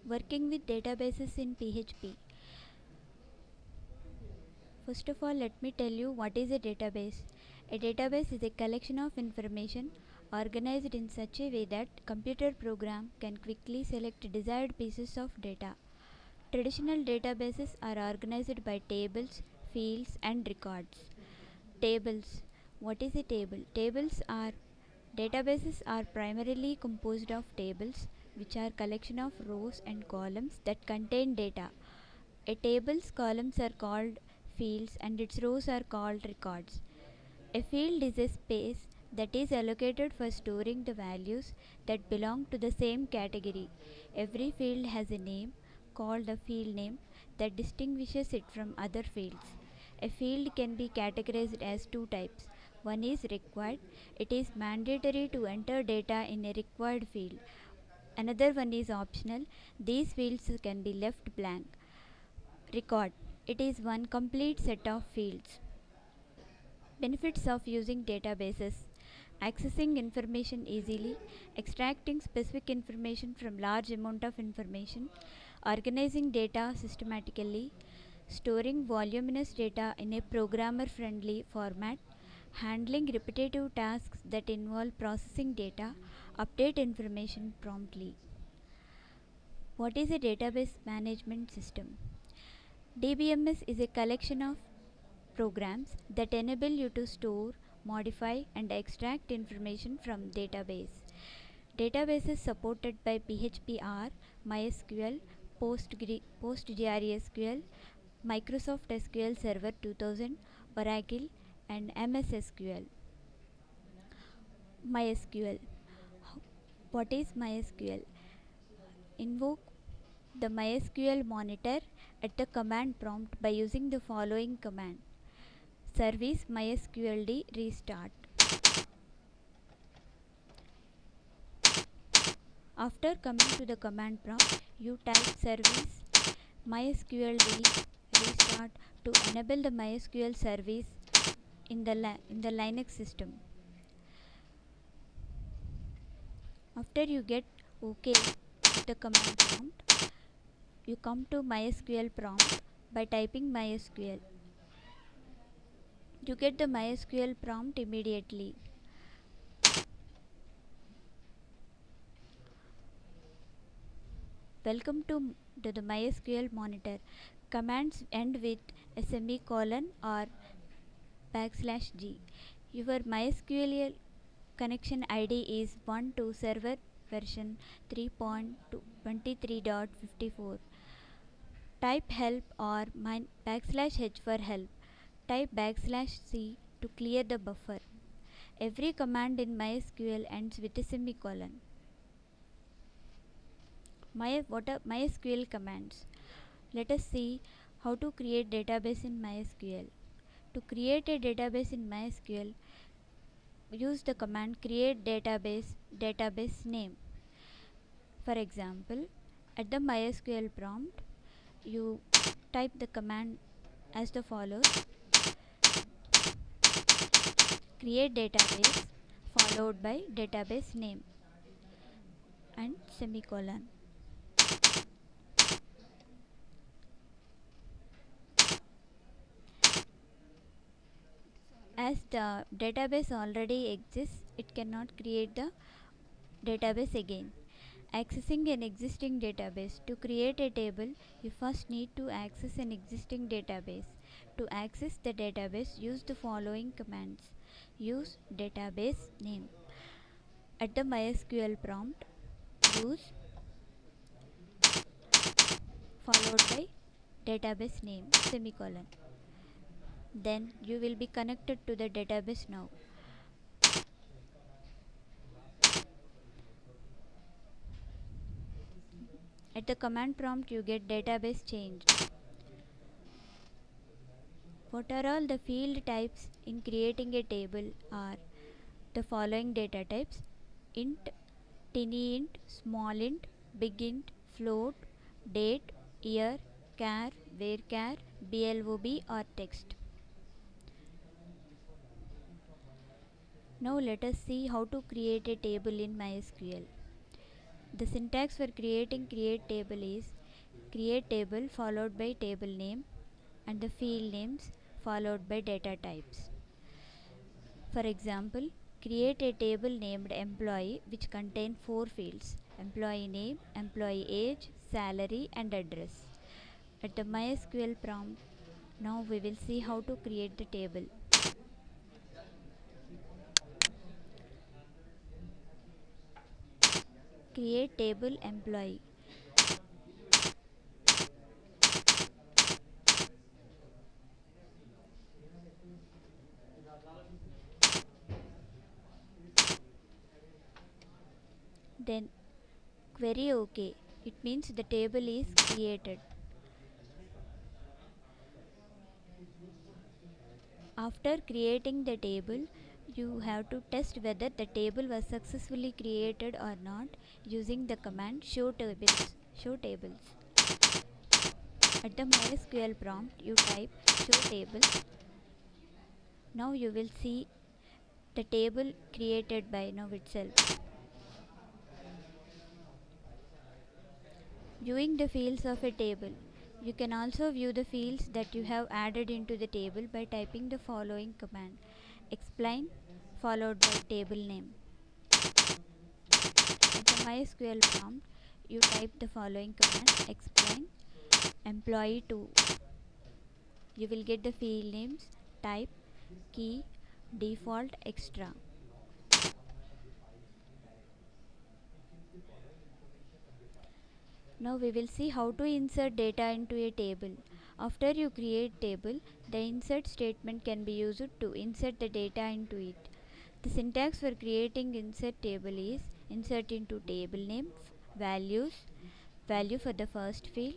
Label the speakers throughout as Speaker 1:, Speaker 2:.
Speaker 1: Working with databases in PHP. First of all, let me tell you what is a database. A database is a collection of information organized in such a way that computer program can quickly select desired pieces of data. Traditional databases are organized by tables, fields, and records. Tables. What is a table? Databases are primarily composed of tables, which are collection of rows and columns that contain data. A table's columns are called fields and its rows are called records. A field is a space that is allocated for storing the values that belong to the same category. Every field has a name, called the field name, that distinguishes it from other fields. A field can be categorized as two types. One is required, it is mandatory to enter data in a required field. Another one is optional, these fields can be left blank. Record, it is one complete set of fields. Benefits of using databases: accessing information easily, extracting specific information from large amount of information, organizing data systematically, storing voluminous data in a programmer friendly format, handling repetitive tasks that involve processing data, update information promptly. What is a database management system? DBMS is a collection of programs that enable you to store, modify, and extract information from database. Databases supported by PHP are MySQL, PostgreSQL, Microsoft SQL Server 2000, Oracle, and MS SQL. MySQL. What is MySQL? Invoke the MySQL monitor at the command prompt by using the following command: service mysqld restart. After coming to the command prompt, you type service mysqld restart to enable the MySQL service in the Linux system. After you get OK with the command prompt, you come to MySQL prompt by typing MySQL. You get the MySQL prompt immediately. Welcome to the MySQL monitor. Commands end with a semicolon or \g. Your MySQL connection ID is 1 to server version 3.23.54. Type help or \h for help. Type \c to clear the buffer. Every command in MySQL ends with a semicolon. What are MySQL commands? Let us see how to create database in MySQL. To create a database in MySQL, use the command create database name. For example, at the MySQL prompt, you type the command as the follows: create database followed by database name and semicolon. As the database already exists, it cannot create the database again. Accessing an existing database. To create a table, you first need to access an existing database. To access the database, use the following commands. Use database name. At the MySQL prompt, use followed by database name semicolon. Then you will be connected to the database now. At the command prompt, you get database changed. What are all the field types in creating a table are the following data types: int, tiny int, small int, big int, float, date, year, char, varchar, blob or text. Now let us see how to create a table in MySQL. The syntax for creating create table is create table followed by table name and the field names followed by data types. For example, create a table named employee which contain 4 fields: employee name, employee age, salary and address. At the MySQL prompt, now we will see how to create the table. Create table employee. Then query OK. It means the table is created. After creating the table, you have to test whether the table was successfully created or not using the command show tables. At the MySQL prompt, you type show table. Now you will see the table created by now itself. Viewing the fields of a table. You can also view the fields that you have added into the table by typing the following command: explain followed by table name. At the MySQL prompt, you type the following command: explain employee 2. You will get the field names, type, key, default, extra. Now we will see how to insert data into a table. After you create table, the insert statement can be used to insert the data into it. The syntax for creating insert table is insert into table name, values, value for the first field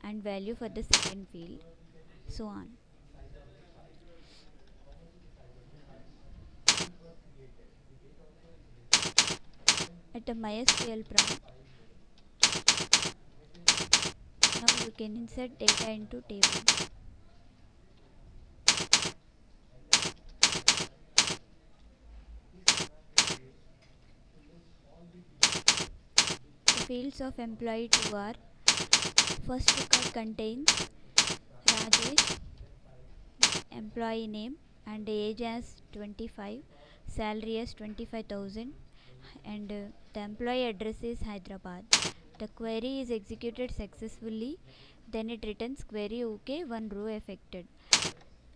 Speaker 1: and value for the second field, so on. At the MySQL prompt, now you can insert data into table. The fields of employee 2 are: first record contains Rajesh, employee name and age as 25, salary as 25,000, and the employee address is Hyderabad. The query is executed successfully, then it returns query OK, one row affected.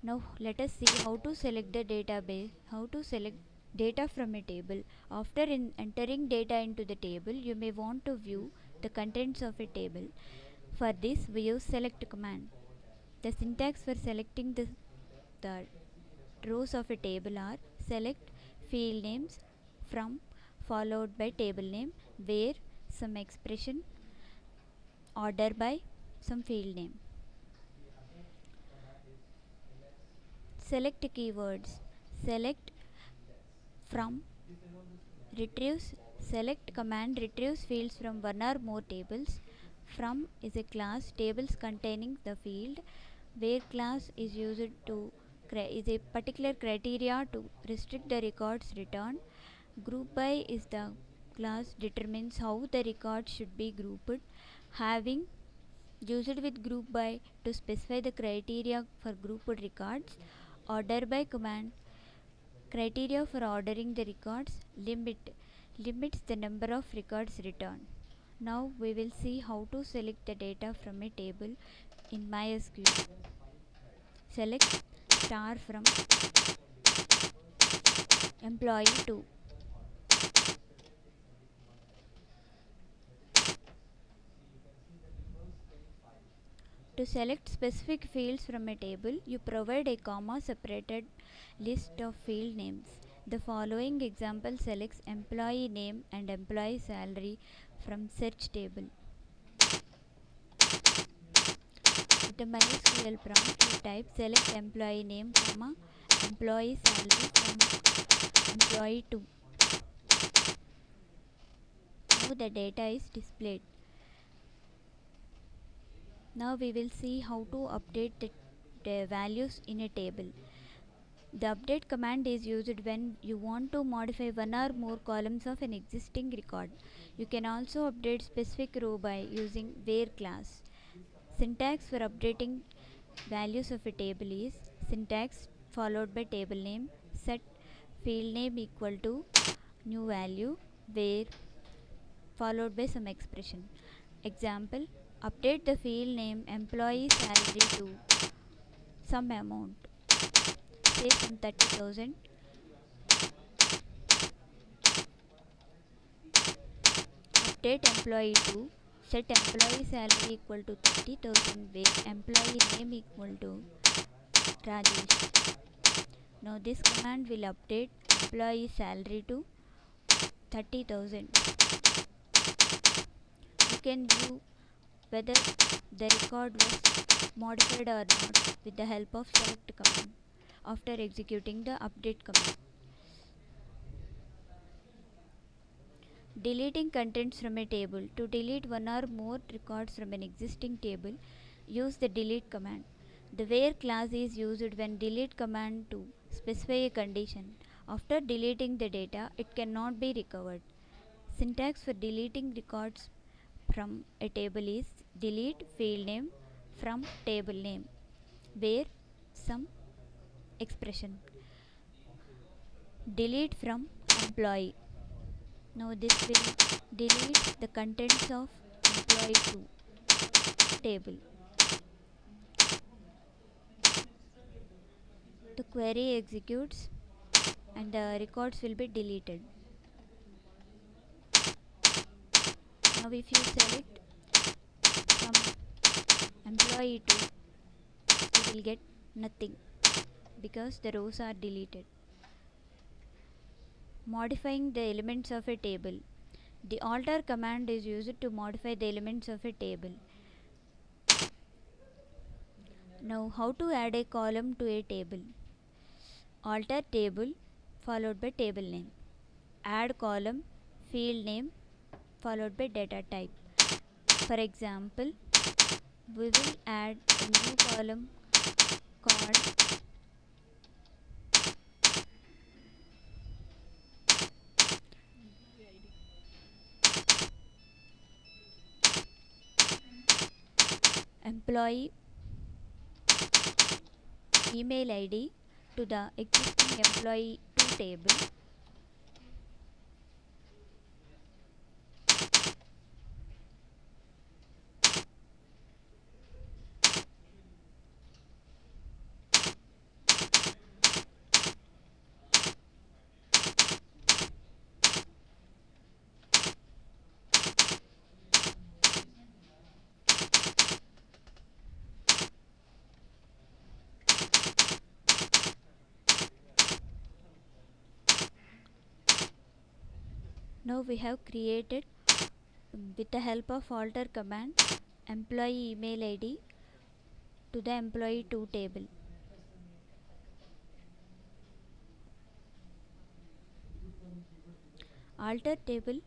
Speaker 1: Now let us see how to select the database, how to select data from a table. After entering data into the table, you may want to view the contents of a table. For this, we use select command. The syntax for selecting the rows of a table are: select field names from followed by table name, where some expression, order by some field name. Select keywords. Select from retrieves. Select command retrieves fields from one or more tables. From is a class, tables containing the field. Where class is used to is a particular criteria to restrict the records returned. Group by is the class determines how the records should be grouped. Having used with group by to specify the criteria for grouped records. Order by command criteria for ordering the records. Limits the number of records returned. Now we will see how to select the data from a table in MySQL. Select star from employee 2. To select specific fields from a table, you provide a comma separated list of field names. The following example selects employee name and employee salary from search table. With the MySQL prompt, you type select employee name, comma, employee salary from employee 2. Now the data is displayed. Now we will see how to update the values in a table. The update command is used when you want to modify one or more columns of an existing record. You can also update specific row by using where class. Syntax for updating values of a table is syntax followed by table name, set field name equal to new value, where followed by some expression. Example, update the field name employee salary to some amount, say some 30,000. Update employee to set employee salary equal to 30,000 where employee name equal to Rajesh. Now this command will update employee salary to 30,000. You can view whether the record was modified or not with the help of select command after executing the update command. Deleting contents from a table. To delete one or more records from an existing table, use the delete command. The where class is used when delete command to specify a condition. After deleting the data, it cannot be recovered. Syntax for deleting records from a table is delete field name from table name, where some expression. Delete from employee. Now this will delete the contents of employee 2 table. The query executes and the records will be deleted. Now if you select from employee 2, you will get nothing because the rows are deleted. Modifying the elements of a table. The alter command is used to modify the elements of a table. Now how to add a column to a table. Alter table followed by table name. Add column field name followed by data type. For example, we will add a new column called employee email ID to the existing employee 2 table. Now we have created with the help of alter command employee email ID to the employee 2 table. Alter table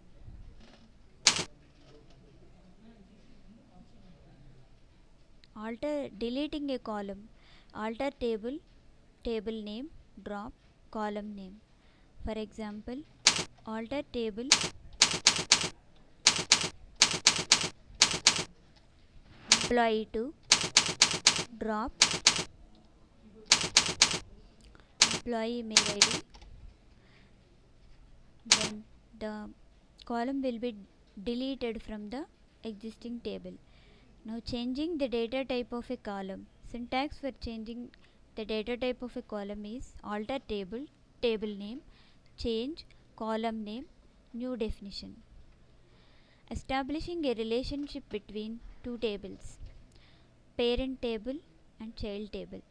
Speaker 1: alter deleting a column. Alter table table name drop column name. For example, alter table employee 2 drop employee email ID. Then the column will be deleted from the existing table. Now changing the data type of a column. Syntax for changing the data type of a column is alter table table name change column name new definition. Establishing a relationship between two tables, parent table and child table.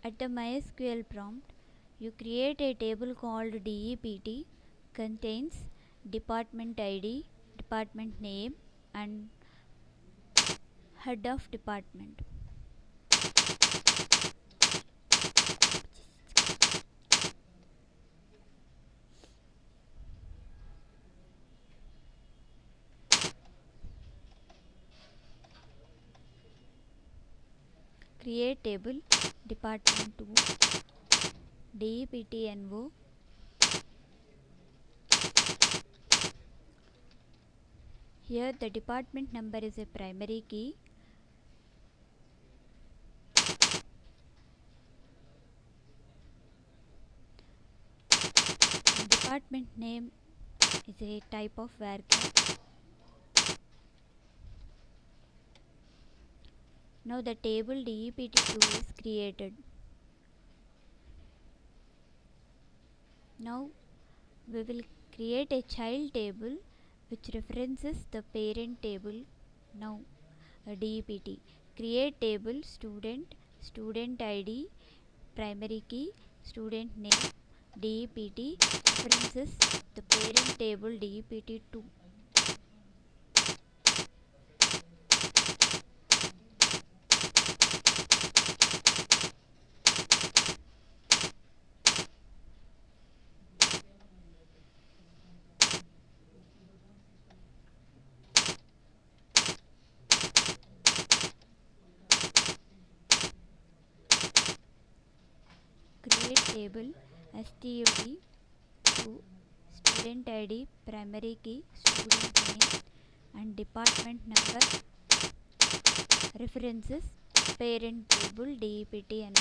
Speaker 1: At the MySQL prompt, you create a table called DEPT, contains department ID, department name and head of department. Create table department 2 DEPTNO Here the department number is a primary key. Department name is a type of varchar. Now the table DEPT2 is created. Now we will create a child table which references the parent table. Now DEPT create table student, student ID, primary key, student name, DEPT references the parent table DEPT2. Create table STUD to student ID, primary key, student name and department number references parent table DEPT and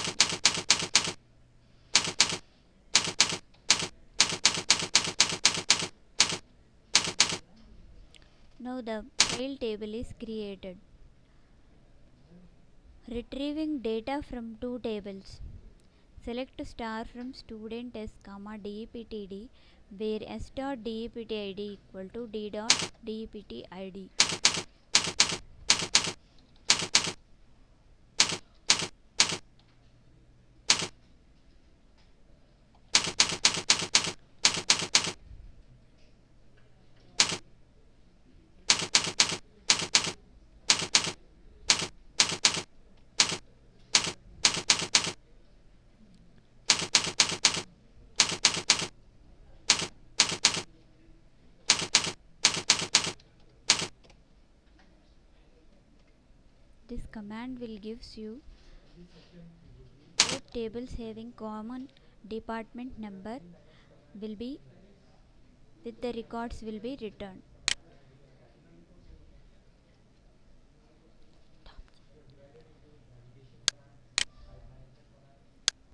Speaker 1: now the child table is created. Retrieving data from two tables. Select star from student s comma deptd where s dot deptid equal to d dot deptid. This command will gives you both tables having common department number will be with the records will be returned.